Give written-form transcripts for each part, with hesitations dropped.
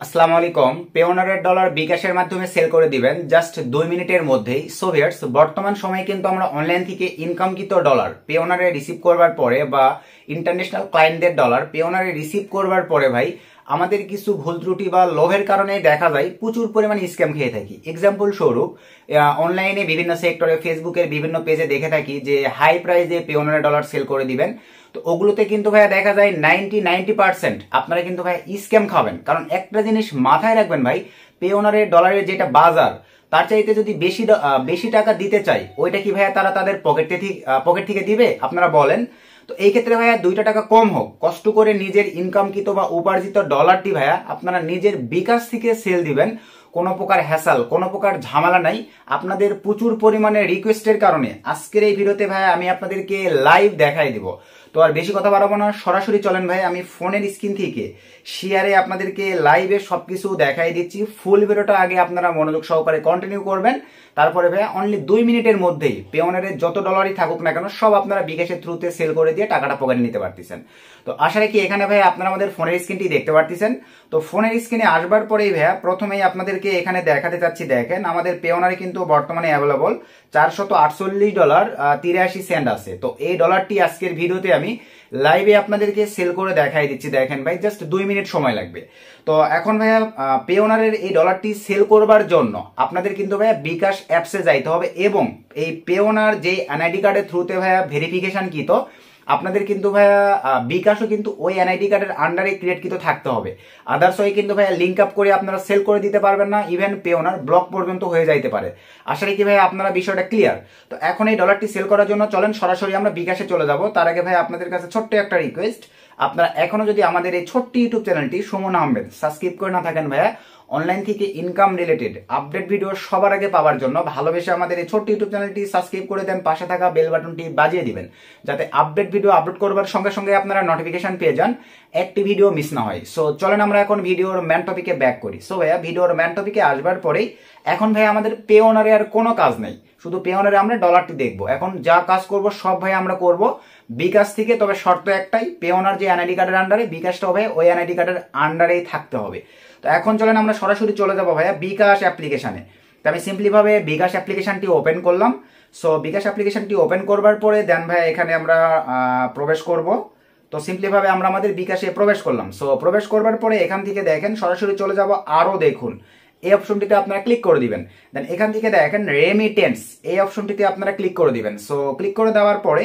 আসসালামু আলাইকুম। পেওনারের ডলার বিকাশের মাধ্যমে সেল করে দিবেন জাস্ট 2 মিনিটের মধ্যেই। সো ভিউয়ার্স, বর্তমান সময়ে কিন্তু আমরা অনলাইন থেকে ইনকামকৃত ডলার পেওনারে রিসিভ করবার পরে বা ইন্টারন্যাশনাল ক্লায়েন্টদের ডলার পেওনারে রিসিভ করবার পরে ভাই আমাদের কিছু ভুল ত্রুটি বা লোভের কারণে দেখা যায় প্রচুর পরিমাণে স্ক্যাম খেয়ে থাকি। এক্সাম্পল স্বরূপ অনলাইনে বিভিন্ন সেক্টরে ফেসবুকের বিভিন্ন পেজে দেখে থাকি যে হাই প্রাইসে পেওনারে ডলার সেল করে দিবেন। তো ওগুলোতে কিন্তু ভাইয়া দেখা যায় 90% আপনারা কিন্তু ভাই স্ক্যাম খাবেন। কারণ একটা জিনিস মাথায় রাখবেন ভাই, পেওনারের ডলারের যেটা বাজার তার চাইতে যদি বেশি টাকা দিতে চাই, ওইটা কি ভাইয়া তারা তাদের পকেট থেকে দিবে? আপনারা বলেন। তো এই ক্ষেত্রে ভাইয়া 2 টাকা কম হোক, কষ্ট করে নিজের ইনকামকৃত বা উপার্জিত ডলারটি ভাইয়া আপনারা নিজের বিকাশ থেকে সেল দিবেন। কোনো প্রকার হ্যাসাল, কোনো প্রকার ঝামেলা নাই। আপনাদের প্রচুর পরিমাণে রিকোয়েস্টের কারণে আজকের এই ভিডিওতে ভাই আমি আপনাদেরকে লাইভ দেখাই দিব। তো আর বেশি কথা বাড়াবো না, সরাসরি চলেন ভাই আমি ফোনের স্ক্রিন থেকে শেয়ারে আপনাদেরকে লাইভে সবকিছু দেখাই দিচ্ছি। ফুল ভিডিওটা আগে আপনারা মনোযোগ সহকারে কন্টিনিউ করবেন। তারপরে ভাই অনলি 2 মিনিটের মধ্যেই পেওনারের যত ডলারই থাকুক না কেন সব আপনারা বিকাশের থ্রুতে সেল করে দিয়ে টাকাটা পকেটে নিতে পারতেছেন। তো আশা রাখি এখানে ভাই আপনারা আমাদের ফোনের স্ক্রিনটি দেখতে পারতেছেন। তো ফোনের স্ক্রিনে আসবার পরেই ভাইয়া প্রথমেই আপনাদেরকে এখানে দেখাতে চাচ্ছি, দেখেন আমাদের পেওনারে কিন্তু বর্তমানে অ্যাভেলেবল $448.83 আছে। তো এই ডলারটি আজকের ভিডিওতে আমি লাইভে আপনাদেরকে সেল করে দেখাই দিচ্ছি। দেখেন ভাই জাস্ট 2 মিনিট সময় লাগবে। তো এখন ভাইয়া পেওনারের এই ডলারটি সেল করবার জন্য আপনাদের কিন্তু ভাইয়া বিকাশ অ্যাপসে যাইতে হবে এবং এই পেওনার যে এনআইডি কার্ডের থ্রুতে ভাইয়া ভেরিফিকেশন কৃত আপনাদের কিন্তু ভাইয়া বিকাশও কিন্তু ওই এনআইডি কার্ডের আন্ডারে ক্রিয়েটকৃত থাকতে হবে। আদার্স ওই কিন্তু ভাইয়া লিঙ্ক আপ করে আপনারা সেল করে দিতে পারবেন না, ইভেন পেওনার ব্লক পর্যন্ত হয়ে যাইতে পারে। আশা রাখি ভাইয়া আপনারা বিষয়টা ক্লিয়ার। তো এখন এই ডলারটি সেল করার জন্য চলেন সরাসরি আমরা বিকাশে চলে যাব। তার আগে ভাই আপনাদের কাছে ছোট্ট একটা রিকোয়েস্ট, আপনারা এখনো যদি আমাদের এই ছোট্ট ইউটিউব চ্যানেলটি সুমন আহমেদ সাবস্ক্রাইব করে না থাকেন ভাইয়া, অনলাইন থেকে ইনকাম রিলেটেড আপডেট ভিডিও সবার আগে পাওয়ার জন্য ভালোবেসে আমাদের এই ছোট্ট ইউটিউব চ্যানেলটি সাবস্ক্রাইব করে দেন, পাশে থাকা বেল বাটনটি বাজিয়ে দিবেন যাতে আপডেট ভিডিও আপলোড করবার সঙ্গে সঙ্গে আপনারা নোটিফিকেশন পেয়ে যান, একটি ভিডিও মিস না হয়। সো চলেন আমরা এখন ভিডিওর ম্যান টপিকে ব্যাক করি। সো ভাইয়া ভিডিওর ম্যান টপিকে আসবার পরেই এখন ভাই আমাদের পেওনারে আর কোনো কাজ নেই, শুধু পেওনারে আমরা ডলারটি দেখবো। এখন যা কাজ করব সব ভাই আমরা করব বিকাশ থেকে। তবে শর্ত একটাই, পেওনার যে এনআইডি কার্ডের আন্ডারে বিকাশটা হবে ওই এনআইডি কার্ডের আন্ডারেই থাকতে হবে। তো এখন চলেন আমরা সরাসরি চলে যাবো ভাইয়া বিকাশ অ্যাপ্লিকেশনে। তো আমি সিম্পলি ভাবে বিকাশ অ্যাপ্লিকেশনটি ওপেন করলাম। সো বিকাশ অ্যাপ্লিকেশনটি ওপেন করবার পরে দেন ভাইয়া এখানে আমরা প্রবেশ করব। তো সিম্পলি ভাবে আমরা আমাদের বিকাশে প্রবেশ করলাম। সো প্রবেশ করবার পরে এখান থেকে দেখেন সরাসরি চলে যাব আরো দেখুন, এই অপশনটিতে আপনারা ক্লিক করে দিবেন। দেন এখান থেকে দেখেন রেমিটেন্স, এই অপশনটিতে আপনারা ক্লিক করে দিবেন। সো ক্লিক করে দেওয়ার পরে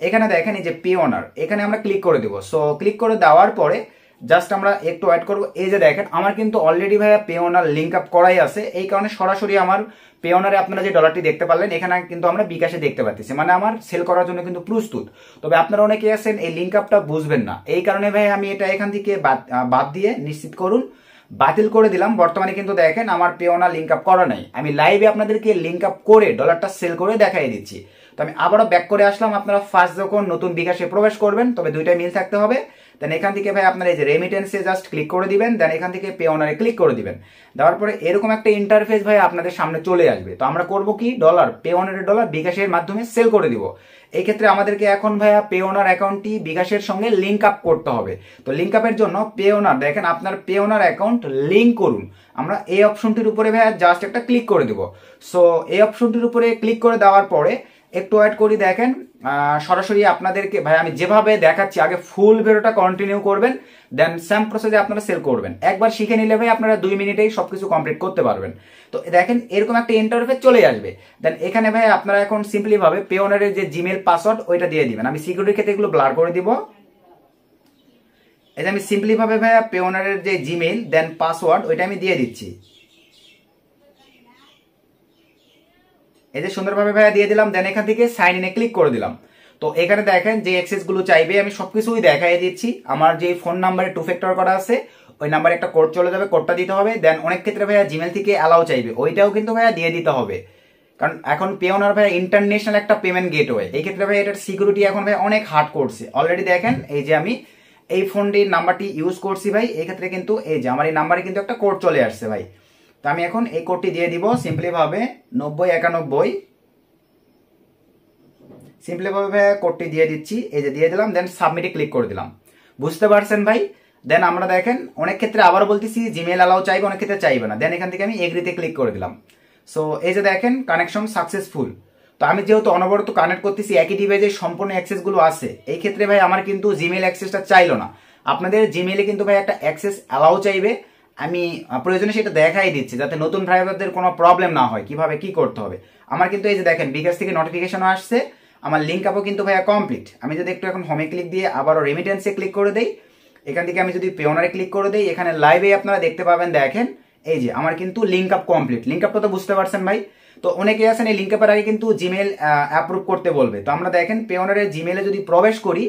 এখানে দেখেন এই যে পেওনার, এখানে আমরা ক্লিক করে দিব। সো ক্লিক করে দেওয়ার পরে জাস্ট আমরা একটু ওয়েট করবো। এই যে দেখেন আমার কিন্তু অলরেডি ভাইয়া পেওনার লিঙ্ক আপ করাই আছে, এই কারণে সরাসরি আমার পেওনারে আপনারা যে ডলারটি দেখতে পারলেন এখানে কিন্তু আমরা বিকাশে দেখতে পাচ্ছি, মানে আমার সেল করার জন্য কিন্তু প্রস্তুত। তবে আপনারা অনেকে আছেন এই লিঙ্ক আপটা বুঝবেন না, এই কারণে ভাই আমি এটা এখান থেকে বাদ দিয়ে নিশ্চিত করুন বাতিল করে দিলাম। বর্তমানে কিন্তু দেখেন আমার পেওনা লিঙ্ক আপ করা নাই, আমি লাইভে আপনাদেরকে লিঙ্ক আপ করে ডলারটা সেল করে দেখাই দিচ্ছি। তো আমি আবারও ব্যাক করে আসলাম। আপনারা ফার্স্ট যখন নতুন বিকাশে প্রবেশ করবেন তবে দুইটাই মিল থাকতে হবে। দেন এখান থেকে ভাই আপনারা এই যে রেমিটেন্সে জাস্ট ক্লিক করে দিবেন, দেন এখান থেকে পেওনারে ক্লিক করে দিবেন। দেওয়ার পরে এরকম একটা ইন্টারফেস ভাই আপনাদের সামনে চলে আসবে। তো আমরা করব কি, ডলার পেওনারের ডলার বিকাশের মাধ্যমে সেল করে দিব। এই ক্ষেত্রে আমাদেরকে এখন ভাইয়া পেওনার অ্যাকাউন্টটি বিকাশের সঙ্গে লিঙ্ক আপ করতে হবে। তো লিঙ্ক আপের জন্য পেওনার দেখেন আপনার পেওনার অ্যাকাউন্ট লিঙ্ক করুন, আমরা এই অপশনটির উপরে ভাইয়া জাস্ট একটা ক্লিক করে দিব। সো এই অপশনটির উপরে ক্লিক করে দেওয়ার পরে একটু ওয়েট করি। দেখেন সরাসরি আপনাদেরকে ভাই আমি যেভাবে দেখাচ্ছি আগে ফুল ভিডিওটা কন্টিনিউ করবেন, দেন সেম প্রসেসে আপনারা সেল করবেন। একবার শিখে নিলে ভাই আপনারা 2 মিনিটেই সবকিছু কমপ্লিট করতে পারবেন। তো দেখেন এরকম একটা ইন্টারফেস চলে আসবে। দেন এখানে ভাই আপনারা এখন সিম্পলি ভাবে পেওনারের যে জিমেল পাসওয়ার্ড ওইটা দিয়ে দিবেন। আমি সিকিউরিটির ক্ষেত্রে এগুলো ব্লার করে দিব। এই যে আমি সিম্পলি ভাবে ভাইয়া পেওনারের যে জিমেল দেন পাসওয়ার্ড ওইটা আমি দিয়ে দিচ্ছি। এই যে সুন্দরভাবে ভাইয়া দিয়ে দিলাম। দেন এখান থেকে সাইন ইনে ক্লিক করে দিলাম। তো এখানে দেখেন যে অ্যাক্সেস গুলো চাইবে আমি সবকিছুই দেখাই দিচ্ছি। আমার যে ফোন নাম্বারে 2 ফ্যাক্টর করা আছে ওই নাম্বারে একটা কোড চলে যাবে, কোডটা দিতে হবে। দেন অনেক ক্ষেত্রে ভাইয়া জিমেল থেকে অ্যালাউ চাইবে, ওইটাও কিন্তু ভাইয়া দিয়ে দিতে হবে, কারণ এখন পেওনার ভাইয়া ইন্টারন্যাশনাল একটা পেমেন্ট গেটওয়ে। এই ক্ষেত্রে ভাই এটার সিকিউরিটি এখন ভাই অনেক হার্ড করছে। অলরেডি দেখেন এই যে আমি এই ফোনটির নাম্বারটি ইউজ করছি ভাই, এই ক্ষেত্রে কিন্তু এই যে আমার এই নাম্বারে কিন্তু একটা কোড চলে আসছে ভাই। তো আমি এখন এই কোডটি দিয়ে দিব সিম্পলি ভাবে 9091, সিম্পলি ভাবে কোডটি দিয়ে দিচ্ছি। এই যে দিয়ে দিলাম, দেন সাবমিটে ক্লিক করে দিলাম। বুঝতে পারছেন ভাই দেন আমরা দেখেন অনেক ক্ষেত্রে আবার বলতেছি জিমেল অ্যালাউ চাইবে, অনেক ক্ষেত্রে চাইবে না। দেন এখান থেকে আমি এগ্রিতে ক্লিক করে দিলাম। সো এই যে দেখেন কানেকশন সাকসেসফুল। তো আমি যেহেতু অনবরত কানেক্ট করতেছি একই ডিভাইসে সম্পূর্ণ অ্যাক্সেসগুলো আছে, এই ক্ষেত্রে ভাই আমার কিন্তু জিমেল অ্যাক্সেসটা চাইলো না। আপনাদের জিমেলে কিন্তু ভাই একটা অ্যাক্সেস অ্যালাউ চাইবে। আমি প্রয়োজনে সেটা দেখাই দিচ্ছি যাতে নতুন ড্রাইভারদের কোনো প্রবলেম না হয় কিভাবে কি করতে হবে। আমার কিন্তু এই যে দেখেন বিকাশ থেকে নোটিফিকেশন আসছে, আমার লিঙ্ক আপও কিন্তু ভাইয়া কমপ্লিট। আমি যদি একটু এখন হোমে ক্লিক দিয়ে আবারও রেমিটেন্সে ক্লিক করে দেই, এখান থেকে আমি যদি পেওনারে ক্লিক করে দেই, এখানে লাইভে আপনারা দেখতে পাবেন দেখেন এই যে আমার কিন্তু লিঙ্ক আপ কমপ্লিট। লিঙ্ক আপটা তো বুঝতে পারছেন ভাই। তো অনেকে আছেন এই লিঙ্ক আপের আগে কিন্তু জিমেল অ্যাপ্রুভ করতে বলবে। তো আমরা দেখেন পেওনারের জিমেলে যদি প্রবেশ করি,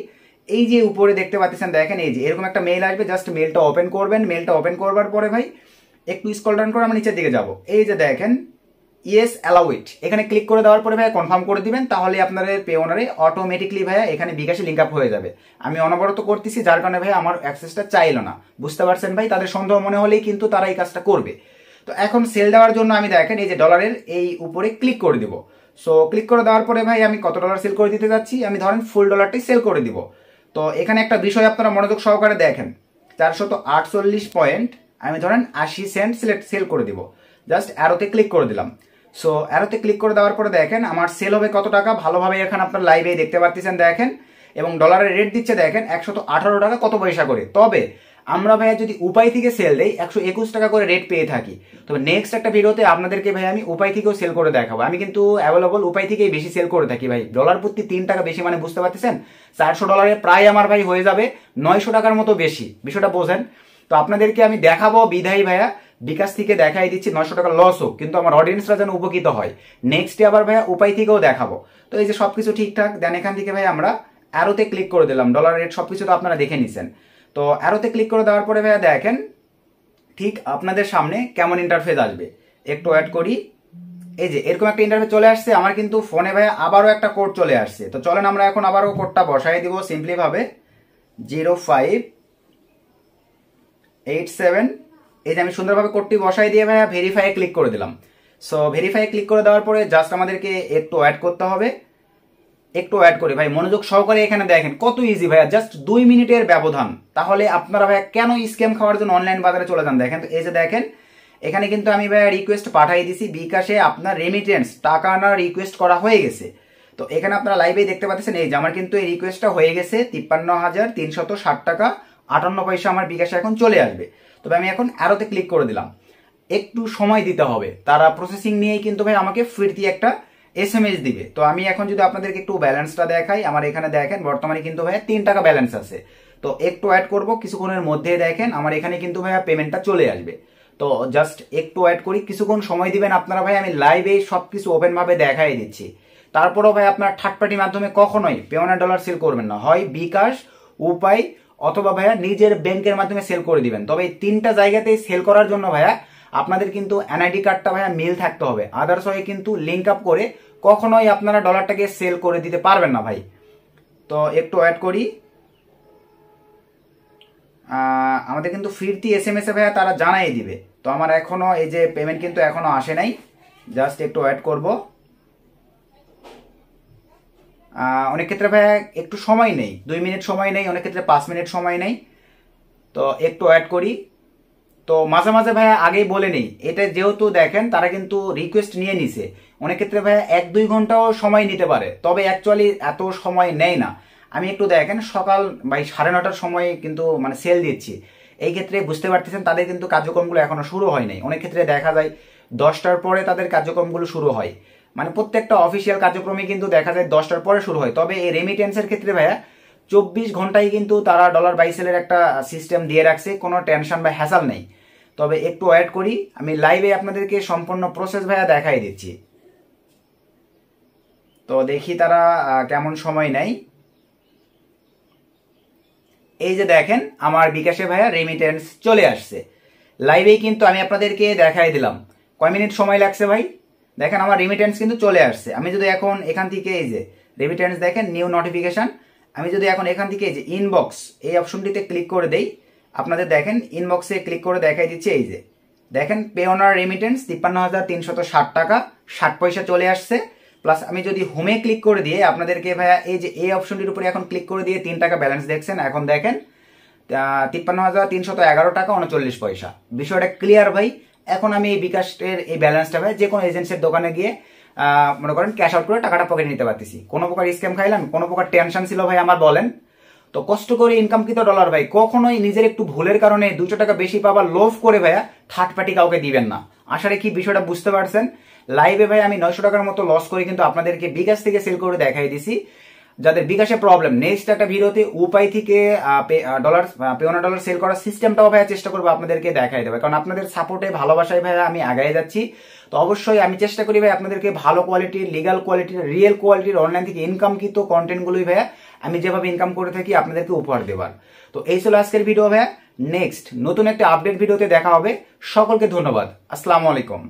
এই যে উপরে দেখতে পাচ্ছেন দেখেন এই যে এরকম একটা মেইল আসবে, জাস্ট মেইলটা ওপেন করবেন। মেইলটা ওপেন করবার পরে ভাই একটু স্ক্রল ডাউন করে আমরা নিচের দিকে যাব, এই যে দেখেন ইয়েস অ্যালাউ ইট, এখানে ক্লিক করে দেওয়ার পরে ভাইয়া কনফার্ম করে দিবেন। তাহলে আপনাদের পেওনারে অটোমেটিকলি ভাইয়া এখানে বিকাশে লিঙ্ক আপ হয়ে যাবে। আমি অনবরত করতেছি যার কারণে ভাই আমার অ্যাক্সেসটা চাইলো না, বুঝতে পারছেন ভাই। তাদের সন্দেহ মনে হলেই কিন্তু তারা এই কাজটা করবে। তো এখন সেল দেওয়ার জন্য আমি দেখেন এই যে ডলারের এই উপরে ক্লিক করে দিব। সো ক্লিক করে দেওয়ার পরে ভাই আমি কত ডলার সেল করে দিতে যাচ্ছি, আমি ধরেন ফুল ডলারটাই সেল করে দিব। তো এখানে একটা বিষয় আপনারা মনোযোগ সহকারে দেখেন, 448 পয়েন্ট আমি ধরেন 80 সেন্ট সেল করে দিব। জাস্ট অ্যারোতে ক্লিক করে দিলাম। সো অ্যারোতে ক্লিক করে দেওয়ার পরে দেখেন আমার সেল হবে কত টাকা, ভালোভাবে এখানে আপনার লাইভে দেখতে পাচ্ছেন দেখেন। এবং ডলারের রেট দিচ্ছে দেখেন 118 টাকা কত পয়সা করে। তবে আমরা ভাইয়া যদি উপায় থেকে সেল দেই 121 টাকা করে রেট পেয়ে থাকি। তবে নেক্সট একটা ভিডিওতে আপনাদেরকে ভাই আমি উপায় থেকেও সেল করে দেখাবো। আমি কিন্তু অ্যাভেলেবল উপায় থেকেই বেশি সেল করে থাকি ভাই। ডলার প্রতি 3 টাকা বেশি মানে বুঝতে পারতেছেন 400 ডলারে প্রায় আমার ভাই হয়ে যাবে 900 টাকার মতো বেশি, বিষয়টা বোঝেন। তো আপনাদেরকে আমি দেখাবো বিধাই ভাইয়া বিকাশ থেকে দেখাই দিচ্ছি 900 টাকা লস হোক, কিন্তু আমার অডিয়েন্সরা যেন উপকৃত হয়। নেক্সটে আবার ভাইয়া উপায় থেকেও দেখাবো। তো এই যে সবকিছু ঠিকঠাক, দেন এখান থেকে ভাই আমরা অ্যারোতে ক্লিক করে দিলাম। ডলার রেট সবকিছু তো আপনারা দেখে নিছেন। তো অ্যারোতে ক্লিক করে দেওয়ার পরে ভাইয়া দেখেন ঠিক আপনাদের সামনে কেমন ইন্টারফেস আসবে। একটু অ্যাড করি, এই যে এরকম একটা ইন্টারফেস চলে আসছে। আমার কিন্তু ফোনে ভাইয়া আবারও একটা কোড চলে আসছে। তো চলেন আমরা এখন আবারও কোডটা বসাই দিব সিম্পলি ভাবে 0587। এই যে আমি সুন্দরভাবে কোডটি বসাই দিয়ে ভাইয়া ভেরিফাই ক্লিক করে দিলাম। সো ভেরিফাই ক্লিক করে দেওয়ার পরে জাস্ট আমাদেরকে একটু অ্যাড করতে হবে। একটু অ্যাড করি ভাই মনোযোগ সহকারে, এখানে দেখেন কত ইজি ভাইয়া, জাস্ট 2 মিনিটের ব্যবধান। তাহলে আপনারা ভাইয়া কেন স্ক্যাম খাওয়ার জন্য অনলাইন বাজারে চলে যান। দেখেন এই যে দেখেন এখানে কিন্তু আমি ভাইয়া রিকোয়েস্ট পাঠাই দিছি বিকাশে, আপনার রেমিটেন্স টাকা আনার রিকোয়েস্ট করা হয়ে গেছে। তো এখানে আপনারা লাইভে দেখতে পাচ্ছেন এই যে আমার কিন্তু এই রিকোয়েস্টটা হয়ে গেছে 53,360 টাকা 58 পয়সা আমার বিকাশে এখন চলে আসবে। তবে আমি এখন অ্যারোতে ক্লিক করে দিলাম। একটু সময় দিতে হবে, তারা প্রসেসিং নিয়েই কিন্তু ভাই আমাকে ফিরতি একটা SMS দিবে। তো আমি এখন যদি আপনাদেরকে একটু ব্যালেন্সটা দেখাই, আমার এখানে দেখেন বর্তমানে কিন্তু ভাইয়া 3 টাকা ব্যালেন্স আছে। তো একটু অ্যাড করব, কিছুক্ষণের মধ্যে দেখেন আমার এখানে কিন্তু ভাইয়া পেমেন্টটা চলে আসবে। তো জাস্ট একটু অ্যাড করি, কিছুক্ষণ সময় দিবেন আপনারা ভাই, আমি লাইভে সবকিছু ওপেন ভাবে দেখাই দিচ্ছি। তারপরও ভাই আপনার থার্ড পার্টির মাধ্যমে কখনোই পেওনা ডলার সেল করবেন না, হয় বিকাশ, উপায় অথবা ভাইয়া নিজের ব্যাংকের মাধ্যমে সেল করে দিবেন। তবে এই 3টা জায়গাতেই সেল করার জন্য ভাইয়া আপনাদের কিন্তু NID কার্ডটা ভাইয়া মিল থাকতে হবে, আদার্স হয়ে কিন্তু লিঙ্ক আপ করে কখনোই আপনারা ডলারটাকে সেল করে দিতে পারবেন না ভাই। তো একটু অ্যাড করি, আমাদের কিন্তু ফিরতি SMS এ ভাইয়া তারা জানাই দিবে। তো আমার এখনো এই যে পেমেন্ট কিন্তু এখনো আসে নাই, জাস্ট একটু অ্যাড করব। অনেক ক্ষেত্রে ভাইয়া একটু সময় নেই, 2 মিনিট সময় নেই, অনেক ক্ষেত্রে 5 মিনিট সময় নেই। তো একটু অ্যাড করি। তো মাঝে মাঝে ভাইয়া আগেই বলে নেই, এটা যেহেতু দেখেন তারা কিন্তু রিকোয়েস্ট নিয়ে নিছে, অনেক ক্ষেত্রে ভাইয়া 1-2 ঘন্টাও সময় নিতে পারে, তবে অ্যাকচুয়ালি এত সময় নেয় না। আমি একটু দেখেন সকাল ভাই 9:30টার সময় কিন্তু মানে সেল দিচ্ছি, এই ক্ষেত্রে বুঝতে পারতেছেন তাদের কিন্তু কার্যক্রমগুলো এখনো শুরু হয় নাই। অনেক ক্ষেত্রে দেখা যায় 10টার পরে তাদের কার্যক্রমগুলো শুরু হয়, মানে প্রত্যেকটা অফিসিয়াল কার্যক্রমে কিন্তু দেখা যায় 10টার পরে শুরু হয়। তবে এই রেমিটেন্সের ক্ষেত্রে ভাইয়া 24 ঘন্টায় কিন্তু তারা ডলার বাই সেলের একটা সিস্টেম দিয়ে রাখছে, কোনো টেনশন বা হ্যাসাল নেই। তবে একটু অ্যাড করি, আমি লাইভে আপনাদেরকে সম্পূর্ণ প্রসেস ভাইয়া দেখাই দিচ্ছি। তো দেখি তারা কেমন সময় নেয়। এই যে দেখেন আমার বিকাশে ভাইয়া রেমিটেন্স চলে আসছে, লাইভেই কিন্তু আমি আপনাদেরকে দেখাই দিলাম। কয় মিনিট সময় লাগছে ভাই, দেখেন আমার রেমিটেন্স কিন্তু চলে আসছে। আমি যদি এখন এখান থেকে এই যে রেমিটেন্স দেখেন নিউ নোটিফিকেশন, আমি যদি এখন এখান থেকে এই যে ইনবক্স এই অপশনটিতে ক্লিক করে দেই, আপনাদের দেখেন ইনবক্সে ক্লিক করে দেখাই দিচ্ছে। এই যে দেখেন পেওনার রেমিটেন্স 53,360 টাকা 60 পয়সা চলে আসছে। প্লাস আমি যদি হোমে ক্লিক করে দিয়ে আপনাদেরকে ভাইয়া এই যে এই অপশনটির উপরে এখন ক্লিক করে দিয়ে 3 টাকা ব্যালেন্স দেখছেন, এখন দেখেন 53,311 টাকা 39 পয়সা। বিষয়টা ক্লিয়ার ভাই। এখন আমি এই বিকাশের এই ব্যালেন্সটা ভাই যে কোনো এজেন্সির দোকানে গিয়ে মনে করেন ক্যাশ আউট করে টাকাটা পকেটে নিতে পারতেছি। কোনো প্রকার স্ক্যাম খাইলাম, কোনো প্রকার টেনশন ছিল ভাই আমার বলেন? তো কষ্ট করে ইনকামকৃত ডলার ভাই কখনোই নিজের একটু ভুলের কারণে 200 টাকা বেশি পাবার লোভ করে ভাইয়া থার্ড পার্টি কাউকে দিবেন না। আশা রাখি বিষয়টা বুঝতে পারছেন। লাইভে ভাই আমি 900 টাকার মতো লস করে কিন্তু আপনাদেরকে বিকাশ থেকে সেল করে দেখাই দিছি। যাদের বিকাশে প্রবলেম, নেক্সট একটা ভিডিওতে উপায় থেকে ডলার পেওনা ডলার সেল করার সিস্টেমটাও ভাইয়া চেষ্টা করবো আপনাদেরকে দেখাই দেবে, কারণ আপনাদের সাপোর্টে ভালোবাসায় ভাইয়া আমি আগায় যাচ্ছি। তো অবশ্যই আমি চেষ্টা করি ভাই আপনাদেরকে ভালো কোয়ালিটির, লিগাল কোয়ালিটির, রিয়েল কোয়ালিটির অনলাইন থেকে ইনকামকৃত কন্টেন্টগুলোই ভাইয়া আমি যেভাবে ইনকাম করে থাকি আপনাদেরকে উপহার দেবার। তো এই ছিল আজকের ভিডিও ভাইয়া। নেক্সট নতুন একটা আপডেট ভিডিওতে দেখা হবে। সকলকে ধন্যবাদ। আসসালামু আলাইকুম।